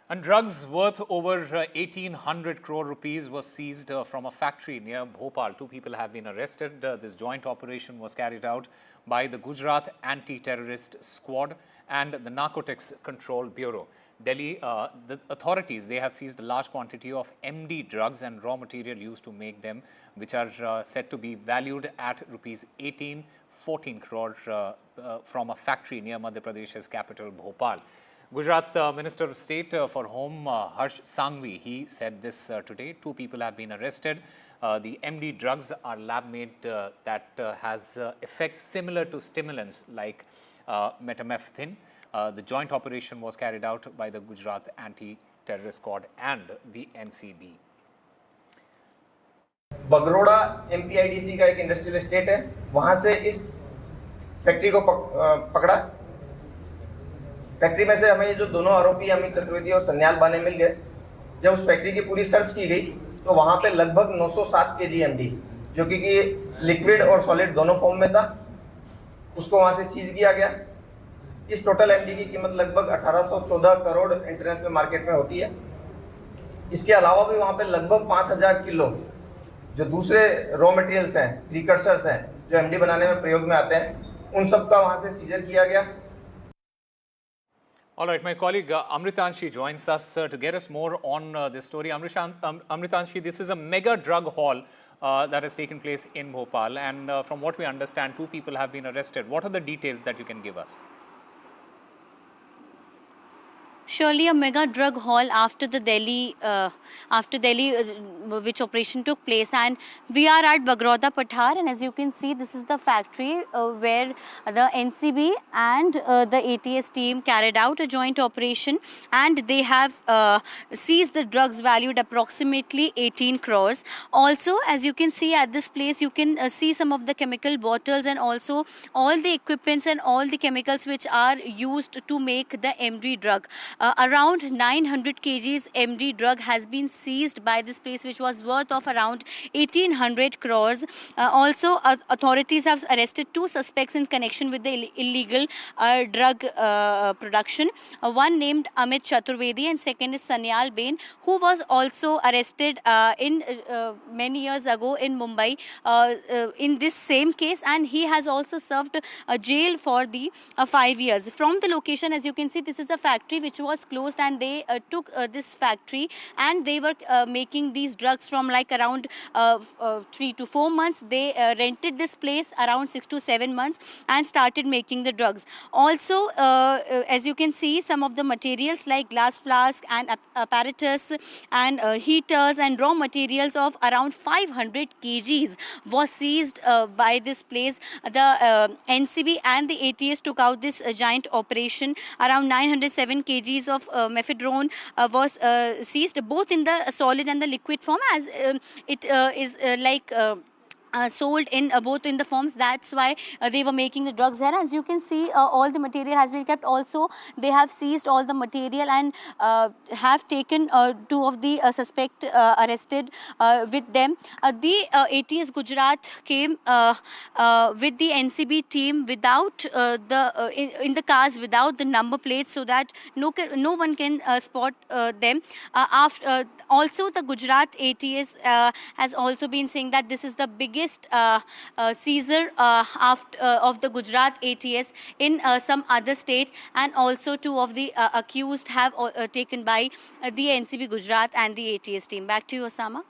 And drugs worth over 1,800 crore rupees was seized from a factory near Bhopal. Two people have been arrested. This joint operation was carried out by the Gujarat Anti-Terrorist Squad and the Narcotics Control Bureau. Delhi, the authorities, they have seized a large quantity of MD drugs and raw material used to make them, which are said to be valued at rupees 14 crore from a factory near Madhya Pradesh's capital, Bhopal. Gujarat Minister of State for Home, Harsh Sanghvi, he said this today. Two people have been arrested. The MD drugs are lab-made that has effects similar to stimulants like metamethrin. The joint operation was carried out by the Gujarat Anti-Terrorist Squad and the NCB. बगरोड़ा MPIDC का एक industrial estate है, वहां से इस factory को पकड़ा। Factory में से हमें जो दोनों आरोपी अमित चतुर्वेदी और सन्याल बाने मिल गए। जब उस फैक्ट्री की पूरी सर्च की गई तो वहां पे लगभग 907 kg MD, जो कि लिक्विड और सॉलिड दोनों फॉर्म में था, उसको वहां से सीज किया गया। इस टोटल MD की कीमत लगभग 1814 करोड़ इंटरनेशनल मार्केट में होती है। इसके अलावा भी वहां पे लगभग 5000 किलो जो दूसरे रॉ मटेरियल्स हैं, प्रीकर्सर्स हैं, जो MD बनाने में प्रयोग में आते हैं, उन सब का वहां से सीजर किया गया। All right, my colleague Amritanshi joins us to get us more on this story. Amritanshi, this is a mega drug haul that has taken place in Bhopal, and from what we understand, two people have been arrested. What are the details that you can give us? Surely a mega drug haul after Delhi, which operation took place, and we are at Bagroda Pathar, and as you can see, this is the factory where the NCB and the ATS team carried out a joint operation, and they have seized the drugs valued approximately 18 crores. Also, as you can see at this place, you can see some of the chemical bottles and also all the equipments and all the chemicals which are used to make the MD drug. Around 900 kgs MD drug has been seized by this place, which was worth of around 1,800 crores. Also, authorities have arrested two suspects in connection with the illegal drug production. One named Amit Chaturvedi and second is Sanyal Bain, who was also arrested in many years ago in Mumbai in this same case, and he has also served jail for the 5 years. From the location, as you can see, this is a factory which was closed, and they took this factory and they were making these drugs from like around 3 to 4 months. They rented this place around 6 to 7 months and started making the drugs. Also, as you can see, some of the materials like glass flask and apparatus and heaters and raw materials of around 500 kgs was seized by this place. The NCB and the ATS took out this giant operation. Around 907 kgs of mephedrone was seized, both in the solid and the liquid form, as it is sold in both in the forms. That's why they were making the drugs here. As you can see, all the material has been kept. Also, they have seized all the material and have taken two of the suspect arrested with them. The ATS Gujarat came with the NCB team without in the cars without the number plates, so that no one can spot them. Also, the Gujarat ATS has also been saying that this is the biggest seizure of the Gujarat ATS in some other state, and also two of the accused have taken by the NCB Gujarat and the ATS team. Back to you, Osama.